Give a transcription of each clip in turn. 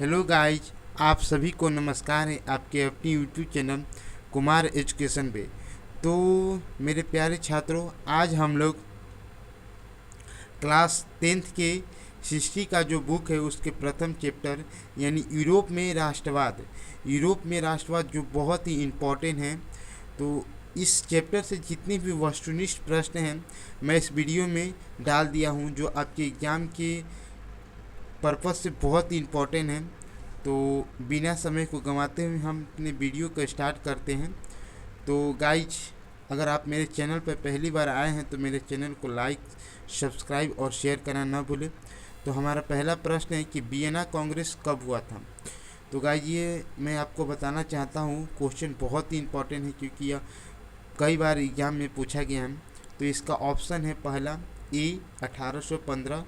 Hello guys, आप सभी को नमस्कार है आपके अपनी यूट्यूब चैनल कुमार एजुकेशन पे। तो मेरे प्यारे छात्रों, आज हम लोग क्लास 10th के हिस्ट्री का जो बुक है उसके प्रथम चैप्टर यानी यूरोप में राष्ट्रवाद जो बहुत ही इम्पोर्टेंट है। तो इस चैप्टर से जितने भी वस्तुनिष्ठ प्रश्न हैं मैं इस वीडियो में डाल दिया हूँ, जो आपके एग्ज़ाम के पर्पज़ से बहुत ही इम्पोर्टेंट है। तो बिना समय को गंवाते हुए हम अपने वीडियो को स्टार्ट करते हैं। तो गाइज, अगर आप मेरे चैनल पर पहली बार आए हैं तो मेरे चैनल को लाइक, सब्सक्राइब और शेयर करना ना भूलें। तो हमारा पहला प्रश्न है कि वियना कांग्रेस कब हुआ था। तो गाइज, ये मैं आपको बताना चाहता हूँ, क्वेश्चन बहुत ही इम्पोर्टेंट है क्योंकि यह कई बार एग्ज़ाम में पूछा गया है। तो इसका ऑप्शन है पहला ए 1815,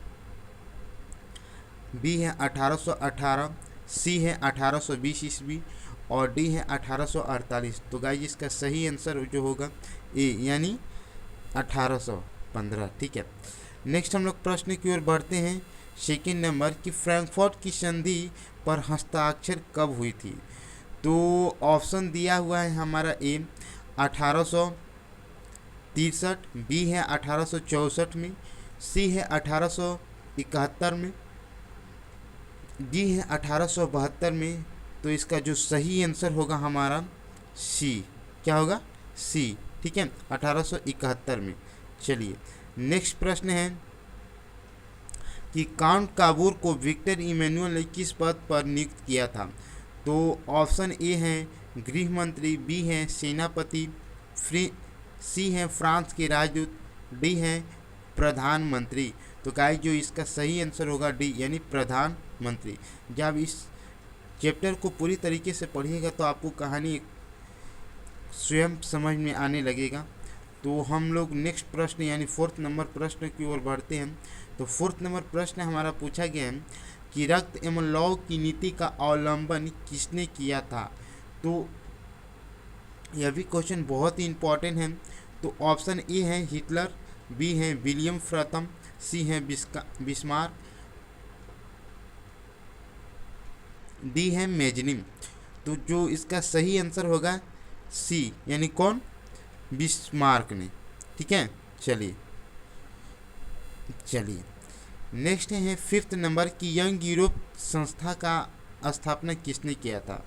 बी है 1818, सी है 1820 ईस्वी और डी है 1848। तो गाइज, इसका सही आंसर जो होगा ए यानी 1815। ठीक है, नेक्स्ट हम लोग प्रश्न की ओर बढ़ते हैं। सेकेंड नंबर कि फ्रैंकफर्ट की संधि पर हस्ताक्षर कब हुई थी। तो ऑप्शन दिया हुआ है हमारा ए 1863, बी है 1864 में, सी है 1871 में, डी है 1872 में। तो इसका जो सही आंसर होगा हमारा सी। क्या होगा? सी। ठीक है, 1871 में। चलिए, नेक्स्ट प्रश्न है कि काउंट काबूर को विक्टर इमैनुअल ने किस पद पर नियुक्त किया था। तो ऑप्शन ए है गृह मंत्री, बी है सेनापति, सी है फ्रांस के राजदूत, डी है प्रधानमंत्री। तो गाइस, जो इसका सही आंसर होगा डी यानी प्रधानमंत्री। जब इस चैप्टर को पूरी तरीके से पढ़िएगा तो आपको कहानी स्वयं समझ में आने लगेगा। तो हम लोग नेक्स्ट प्रश्न यानी फोर्थ नंबर प्रश्न की ओर बढ़ते हैं। तो फोर्थ नंबर प्रश्न हमारा पूछा गया है कि रक्त एवं लौह की नीति का अवलंबन किसने किया था। तो यह भी क्वेश्चन बहुत ही इम्पोर्टेंट है। तो ऑप्शन ए है हिटलर, बी है विलियम प्रथम, सी है बिस्मार्क, डी है मेजनिम। तो जो इसका सही आंसर होगा सी यानी कौन? बिस्मार्क ने। ठीक है, चलिए नेक्स्ट है फिफ्थ नंबर की यंग यूरोप संस्था का स्थापना किसने किया था।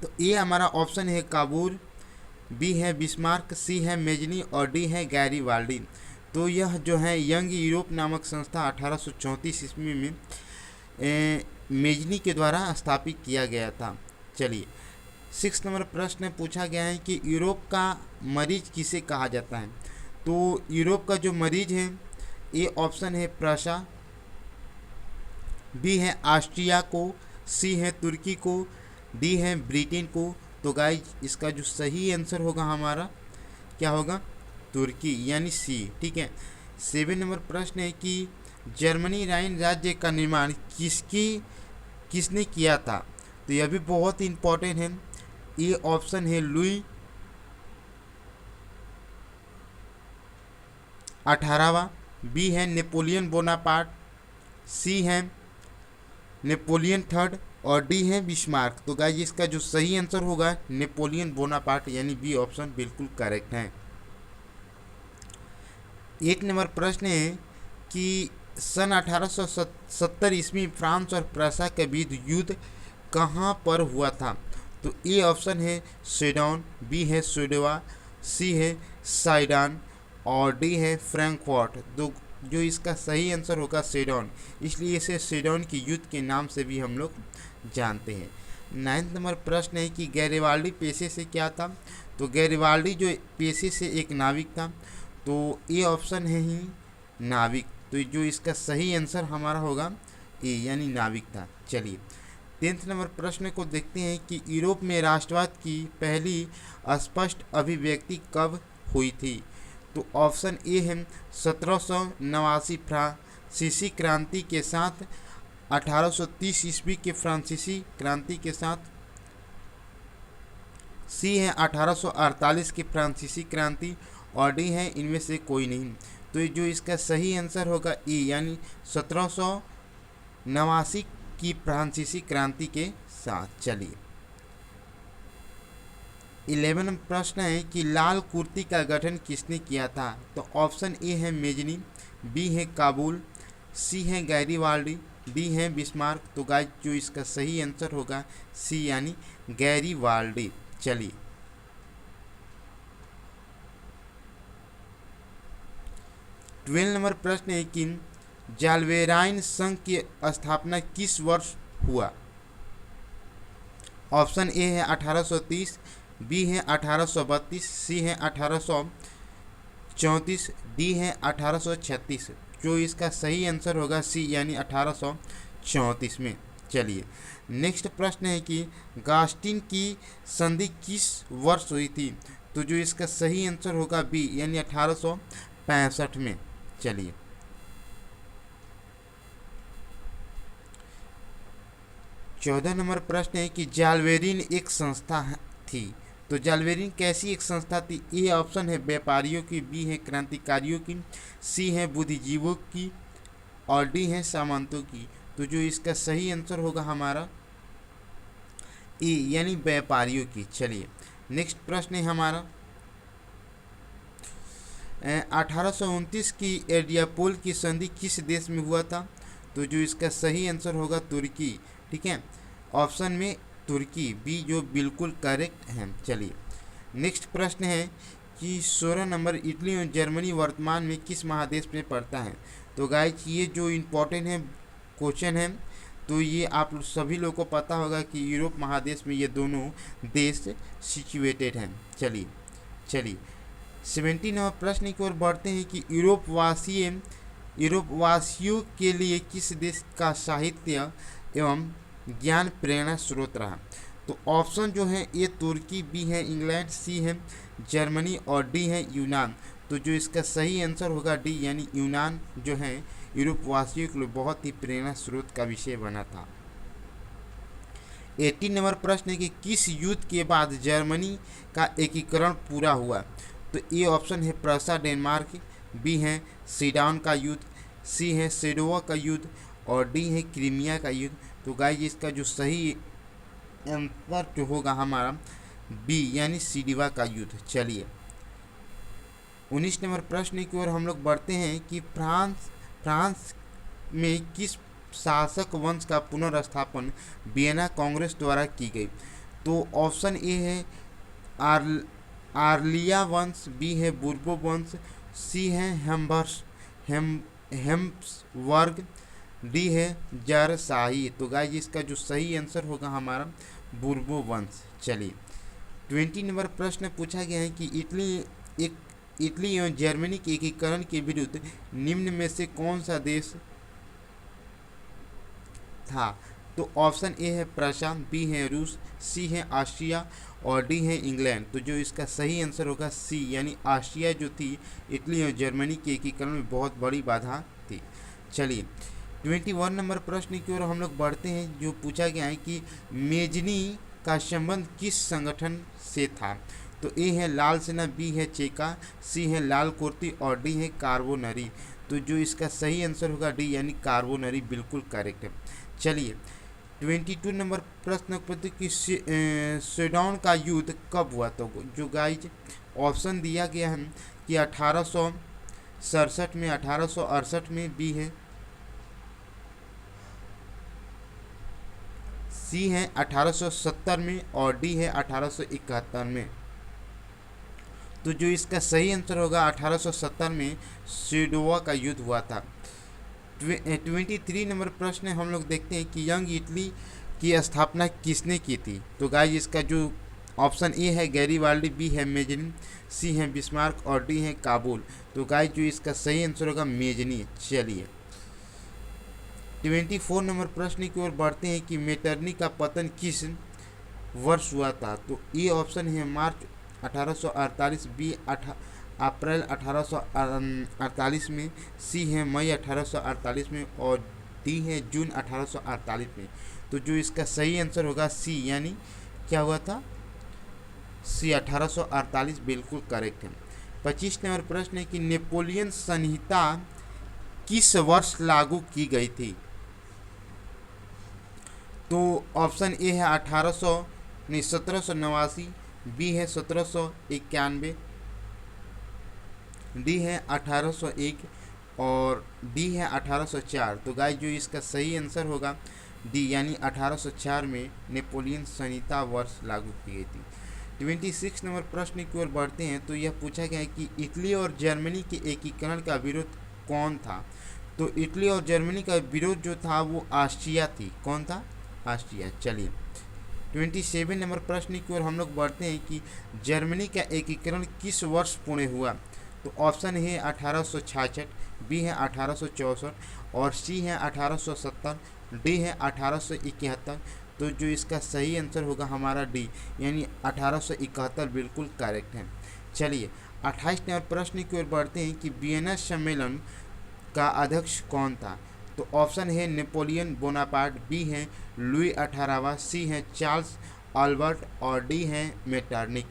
तो ए हमारा ऑप्शन है काबूल, बी है बिस्मार्क, सी है मेजनी और डी है गैरीवाल्डी। तो यह जो है यंग यूरोप नामक संस्था 1834 ईस्वी में मेजनी के द्वारा स्थापित किया गया था। चलिए, सिक्स नंबर प्रश्न पूछा गया है कि यूरोप का मरीज किसे कहा जाता है। तो यूरोप का जो मरीज है, ए ऑप्शन है प्रशा, बी है ऑस्ट्रिया को, सी है तुर्की को, डी है ब्रिटेन को। तो गाइज, इसका जो सही आंसर होगा हमारा क्या होगा? तुर्की यानी सी। ठीक है, 7 नंबर प्रश्न है कि जर्मनी राइन राज्य का निर्माण किसने किया था। तो यह भी बहुत इंपॉर्टेंट है। ए ऑप्शन है लुई 18वां, बी है नेपोलियन बोनापार्ट, सी है नेपोलियन थर्ड और डी है बिस्मार्क। तो गाइस, इसका जो सही आंसर होगा नेपोलियन बोनापार्ट यानी बी ऑप्शन बिल्कुल करेक्ट है। 8 नंबर प्रश्न है कि सन 1870 ईस्वी फ्रांस और प्रशा के बीच युद्ध कहाँ पर हुआ था। तो ए ऑप्शन है सेडोन, बी है सोडवा, सी है साइडान और डी है फ्रैंकफर्ट। तो जो इसका सही आंसर होगा सेडोन, इसलिए इसे सेडोन की युद्ध के नाम से भी हम लोग जानते हैं। 9 नंबर प्रश्न है कि गैरिबाल्डी पेशे से क्या था। तो गैरिबाल्डी जो पेशे से एक नाविक था। तो ए ऑप्शन है ही नाविक। तो जो इसका सही आंसर हमारा होगा ए यानी नाविक था। चलिए, 10th नंबर प्रश्न को देखते हैं कि यूरोप में राष्ट्रवाद की पहली स्पष्ट अभिव्यक्ति कब हुई थी। तो ऑप्शन ए है 1789 फ्रांसीसी क्रांति के साथ, 1830 ईस्वी के फ्रांसीसी क्रांति के साथ, सी है 1848 की फ्रांसीसी क्रांति और डी है इनमें से कोई नहीं। तो जो इसका सही आंसर होगा ए यानी 1789 की फ्रांसीसी क्रांति के साथ। चलिए 11 प्रश्न है कि लाल कुर्ती का गठन किसने किया था? तो ऑप्शन ए है मेजनी, बी है काबुल, सी है गैरीवाल्डी, डी है बिस्मार्क। तो गाइस जो इसका सही आंसर होगा सी यानी गैरीवाल्डी। चलिए 12 नंबर प्रश्न है कि जाल्वेराइन संघ की स्थापना किस वर्ष हुआ? ऑप्शन ए है 1830, बी है 1832, सी है 1834, डी है 1836। जो इसका सही आंसर होगा सी यानी 1834 में। चलिए नेक्स्ट प्रश्न है कि गास्टिन की संधि किस वर्ष हुई थी? तो जो इसका सही आंसर होगा बी यानी 1865 में। चलिए 14 नंबर प्रश्न है कि जाल्वेरिन एक संस्था थी। तो जाल्वेरिन कैसी एक संस्था थी? ए ऑप्शन है व्यापारियों की, बी है क्रांतिकारियों की, सी है बुद्धिजीवियों की और डी है सामंतों की। तो जो इसका सही आंसर होगा हमारा ए यानी व्यापारियों की। चलिए नेक्स्ट प्रश्न है हमारा 1829 की एडियापोल की संधि किस देश में हुआ था? तो जो इसका सही आंसर होगा तुर्की। ठीक है, ऑप्शन में तुर्की बी जो बिल्कुल करेक्ट है। चलिए नेक्स्ट प्रश्न है कि 16 नंबर इटली और जर्मनी वर्तमान में किस महादेश में पड़ता है? तो गाइस ये जो इम्पोर्टेंट है क्वेश्चन है, तो ये आप सभी लोगों को पता होगा कि यूरोप महादेश में ये दोनों देश सिचुएटेड हैं। चलिए 17 नंबर प्रश्न की ओर बढ़ते हैं कि यूरोपवासियों के लिए किस देश का साहित्य एवं ज्ञान प्रेरणा स्रोत रहा? तो ऑप्शन जो है ए तुर्की, बी है इंग्लैंड, सी है जर्मनी और डी है यूनान। तो जो इसका सही आंसर होगा डी यानी यूनान जो है यूरोपवासियों के लिए बहुत ही प्रेरणा स्रोत का विषय बना था। 18 नंबर प्रश्न है कि किस युद्ध के बाद जर्मनी का एकीकरण पूरा हुआ? तो ए ऑप्शन है प्रसा डेनमार्क, बी है सीडान का युद्ध, सी है सेडोवा का युद्ध और डी है क्रीमिया का युद्ध। तो गाइस इसका जो सही आंसर जो होगा हमारा बी यानी सीडीवा का युद्ध। चलिए 19 नंबर प्रश्न की ओर हम लोग बढ़ते हैं कि फ्रांस में किस शासक वंश का पुनर्स्थापन वियना कांग्रेस द्वारा की गई? तो ऑप्शन ए है आर्लिया वंश, बी है बुर्बो वंश, सी है हेम्सवर्ग, डी है जारशाही। तो गाइस इसका जो सही आंसर होगा हमारा बुर्बो वंश। चलिए 20 नंबर प्रश्न पूछा गया है कि इटली एवं जर्मनी के एकीकरण के विरुद्ध निम्न में से कौन सा देश था? तो ऑप्शन ए है प्रशा, बी है रूस, सी है ऑस्ट्रिया और डी है इंग्लैंड। तो जो इसका सही आंसर होगा सी यानी ऑस्ट्रिया जो थी इटली और जर्मनी के एकीकरण में बहुत बड़ी बाधा थी। चलिए 21 नंबर प्रश्न की ओर हम लोग बढ़ते हैं जो पूछा गया है कि मेजनी का संबंध किस संगठन से था? तो ए है लाल सेना, बी है चेका, सी है लाल कुर्ती और डी है कार्बोनरी। तो जो इसका सही आंसर होगा डी यानी कार्बोनरी बिल्कुल करेक्ट है। चलिए 22 नंबर प्रश्न पूछते कि सेडोन का युद्ध कब हुआ? तो जो गाइज ऑप्शन दिया गया है कि 1867 में, 1868 में, बी है सी है 1870 में और डी है 1871 में। तो जो इसका सही आंसर होगा 1870 में सेडोवा का युद्ध हुआ था। 23 नंबर प्रश्न हम लोग देखते हैं कि यंग इटली की स्थापना किसने की थी? तो गाइस इसका जो ऑप्शन ए है गैरीवाल्डी, बी है मेजनी, सी है बिस्मार्क और डी है काबुल। तो गाइस जो इसका सही आंसर होगा मेजनी। चलिए 24 नंबर प्रश्न की ओर बढ़ते हैं कि मेटरनी का पतन किस वर्ष हुआ था? तो ए ऑप्शन है मार्च 1848, बी अप्रैल 1848 में, सी है मई 1848 में और डी है जून 1848 में। तो जो इसका सही आंसर होगा सी यानी क्या हुआ था सी 1848 बिल्कुल करेक्ट है। 25 नंबर प्रश्न है कि नेपोलियन संहिता किस वर्ष लागू की गई थी? तो ऑप्शन ए है 1800 नहीं 1789, बी है 1791, डी है 1801 और डी है 1804। तो गाइस जो इसका सही आंसर होगा डी, यानी 1804 में नेपोलियन संहिता वर्ष लागू की गई थी। 26 नंबर प्रश्न की ओर बढ़ते हैं। तो यह पूछा गया है कि इटली और जर्मनी के एकीकरण का विरोध कौन था। तो इटली और जर्मनी का विरोध जो था वो ऑस्ट्रिया थी। कौन था? ऑस्ट्रिया। चलिए 27 नंबर प्रश्न की ओर हम लोग बढ़ते हैं कि जर्मनी का एकीकरण किस वर्ष पूर्ण हुआ। तो ऑप्शन है 1866, बी है 1864 और सी है 1870, डी है 1871। तो जो इसका सही आंसर होगा हमारा डी, यानी 1871 बिल्कुल करेक्ट है। चलिए 28 नंबर प्रश्न की ओर बढ़ते हैं कि वियना सम्मेलन का अध्यक्ष कौन था। तो ऑप्शन है नेपोलियन बोनापार्ट, बी है लुई 18वां, सी है चार्ल्स अल्बर्ट और डी है मेटरनिक।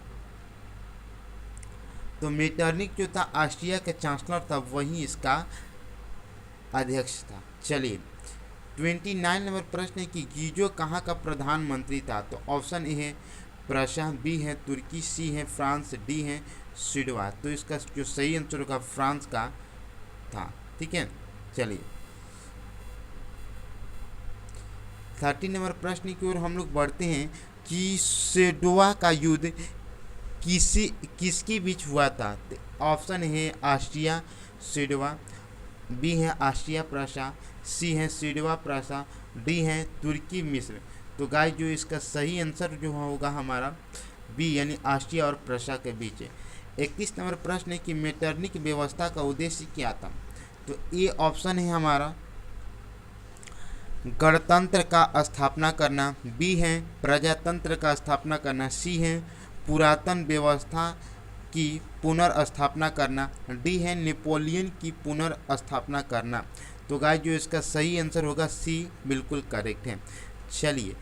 तो मेटरनिक जो था ऑस्ट्रिया का चांसलर था, वही इसका अध्यक्ष था। चलिए 29 नंबर प्रश्न है कि गीजो कहाँ का प्रधानमंत्री था। तो ऑप्शन ए है प्रशा, बी है तुर्की, सी है फ्रांस, डी है स्वीडन। तो इसका जो सही आंसर होगा फ्रांस का था। ठीक है। चलिए 30 नंबर प्रश्न की ओर हम लोग बढ़ते हैं कि सेडोवा का युद्ध किसके बीच हुआ था। तो ऑप्शन है ऑस्ट्रिया सेडोवा, बी है ऑस्ट्रिया प्रशा, सी है सेडोवा प्रशा, डी है तुर्की मिस्र। तो गाइस जो इसका सही आंसर जो होगा हमारा बी, यानी ऑस्ट्रिया और प्रशा के बीच है। 31 नंबर प्रश्न है कि मेटरनिक व्यवस्था का उद्देश्य क्या था। तो ए ऑप्शन है हमारा गणतंत्र का स्थापना करना, बी है प्रजातंत्र का स्थापना करना, सी है पुरातन व्यवस्था की पुनर्स्थापना करना, डी है नेपोलियन की पुनर्स्थापना करना। तो गाइस जो इसका सही आंसर होगा सी बिल्कुल करेक्ट है। चलिए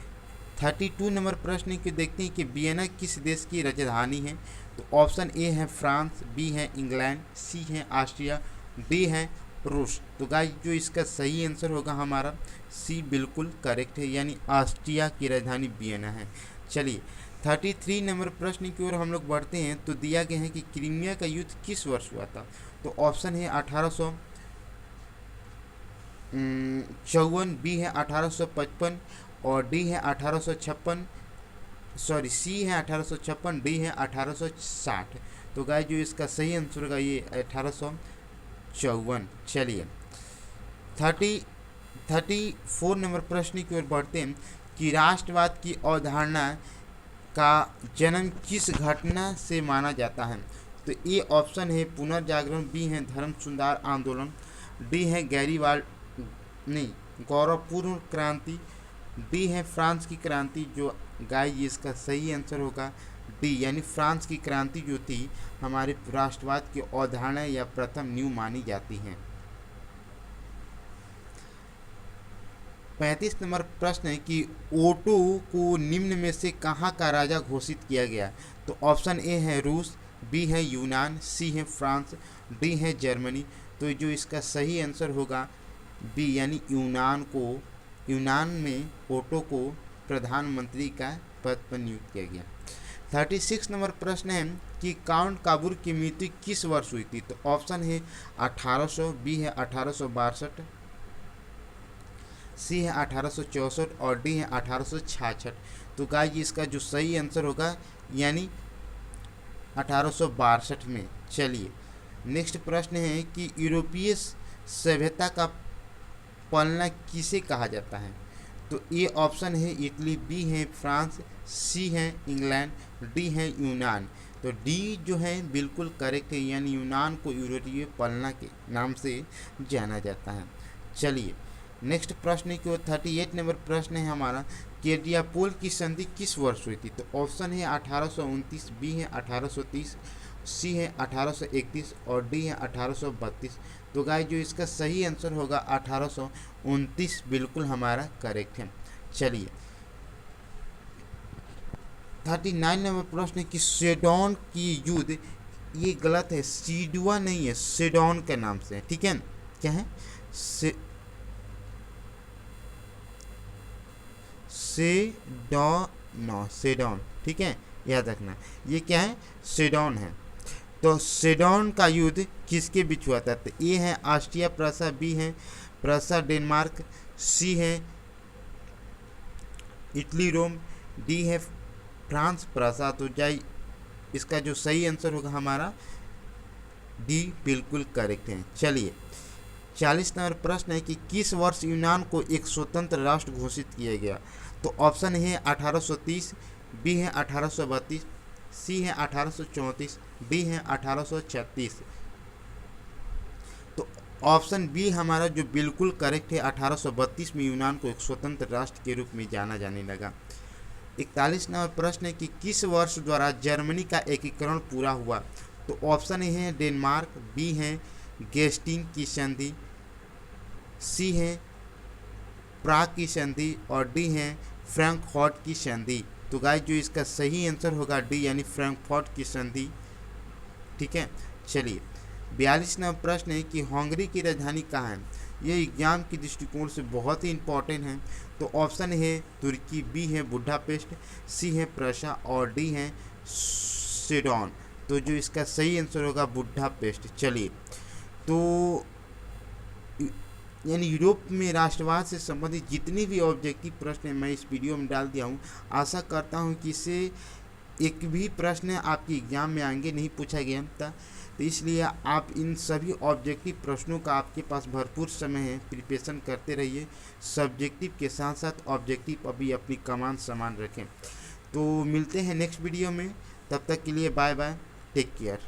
32 नंबर प्रश्न की देखते हैं कि वियना किस देश की राजधानी है। तो ऑप्शन ए है फ्रांस, बी है इंग्लैंड, सी है ऑस्ट्रिया, डी है रूस। तो गाइस जो इसका सही आंसर होगा हमारा सी बिल्कुल करेक्ट है, यानी ऑस्ट्रिया की राजधानी वियना है। चलिए 33 नंबर प्रश्न की ओर हम लोग बढ़ते हैं। तो दिया गया है कि क्रीमिया का युद्ध किस वर्ष हुआ था। तो ऑप्शन है 1854, बी है 1855 और डी है 1856, सॉरी सी है 1856, डी है 1860। तो गाइस जो इसका सही आंसर होगा ये 1854। चलिए 34 नंबर प्रश्न की ओर बढ़ते हैं कि राष्ट्रवाद की अवधारणा का जन्म किस घटना से माना जाता है। तो ए ऑप्शन है पुनर्जागरण, बी है धर्म सुधार आंदोलन, डी है गौरवपूर्ण क्रांति, डी है फ्रांस की क्रांति। जो गाइस इसका सही आंसर होगा डी, यानी फ्रांस की क्रांति जो थी हमारे राष्ट्रवाद की अवधारणा या प्रथम नींव मानी जाती हैं। 35 नंबर प्रश्न है कि ओटो को निम्न में से कहाँ का राजा घोषित किया गया। तो ऑप्शन ए है रूस, बी है यूनान, सी है फ्रांस, डी है जर्मनी। तो जो इसका सही आंसर होगा बी, यानी यूनान में ओटो को प्रधानमंत्री का पद पर नियुक्त किया गया। 36 नंबर प्रश्न है कि काउंट काबूल की मृत्यु किस वर्ष हुई थी। तो ऑप्शन है 1800, बी है 1862, सी है 1864 और डी है 1866। तो गाइस इसका जो सही आंसर होगा यानी 1862 में। चलिए नेक्स्ट प्रश्न है कि यूरोपीय सभ्यता का पलना किसे कहा जाता है। तो ए ऑप्शन है इटली, बी है फ्रांस, सी है इंग्लैंड, डी है यूनान। तो डी जो है बिल्कुल करेक्ट है, यानी यूनान को यूरोपीय पलना के नाम से जाना जाता है। चलिए नेक्स्ट प्रश्न की ओर 38 नंबर प्रश्न है हमारा, केडियापोल की संधि किस वर्ष हुई थी। तो ऑप्शन है 1829, बी है 1830, सी है 1831 और डी है 1832। तो गाइस जो इसका सही आंसर होगा 1829 बिल्कुल हमारा करेक्ट है। चलिए 39 नंबर प्रश्न कि सेडोन की युद्ध, ये गलत है, सीडुआ नहीं है, सेडोन के नाम से, ठीक है। क्या है सेडोन, ठीक है, याद रखना। ये क्या है? सेडोन है। तो सेडोन का युद्ध किसके बीच हुआ था? तो ए है ऑस्ट्रिया प्रसा, बी है प्रसा डेनमार्क, सी है इटली रोम, डी है फ्रांस प्रसा। तो जाए इसका जो सही आंसर होगा हमारा डी बिल्कुल करेक्ट है। चलिए 40 नंबर प्रश्न है कि किस वर्ष यूनान को एक स्वतंत्र राष्ट्र घोषित किया गया? तो ऑप्शन है 1830, बी है 1832, सी है 1834, डी है 1836। तो ऑप्शन बी हमारा जो बिल्कुल करेक्ट है, 1832 में यूनान को एक स्वतंत्र राष्ट्र के रूप में जाना जाने लगा। 41 नंबर प्रश्न है कि किस वर्ष द्वारा जर्मनी का एकीकरण पूरा हुआ? तो ऑप्शन ए है डेनमार्क, बी है गेस्टिंग की संधि, सी है प्राग की संधि और डी है फ्रैंकफर्ट की संधि। तो गाइस जो इसका सही आंसर होगा डी यानी फ्रैंकफर्ट की संधि, ठीक है। चलिए 42 नंबर प्रश्न है कि हंगरी की राजधानी कहाँ है? ये एग्जाम की दृष्टिकोण से बहुत ही इंपॉर्टेंट है। तो ऑप्शन है तुर्की, बी है बुडापेस्ट, सी है प्रशा और डी है सेडोन। तो जो इसका सही आंसर होगा बुडापेस्ट। चलिए तो यानी यूरोप में राष्ट्रवाद से संबंधित जितने भी ऑब्जेक्टिव प्रश्न हैं मैं इस वीडियो में डाल दिया हूँ। आशा करता हूँ कि इससे एक भी प्रश्न आपके एग्जाम में आगे नहीं पूछा गया था, तो इसलिए आप इन सभी ऑब्जेक्टिव प्रश्नों का आपके पास भरपूर समय है, प्रिपरेशन करते रहिए। सब्जेक्टिव के साथ साथ ऑब्जेक्टिव अभी अपनी कमान समान रखें। तो मिलते हैं नेक्स्ट वीडियो में, तब तक के लिए बाय बाय, टेक केयर।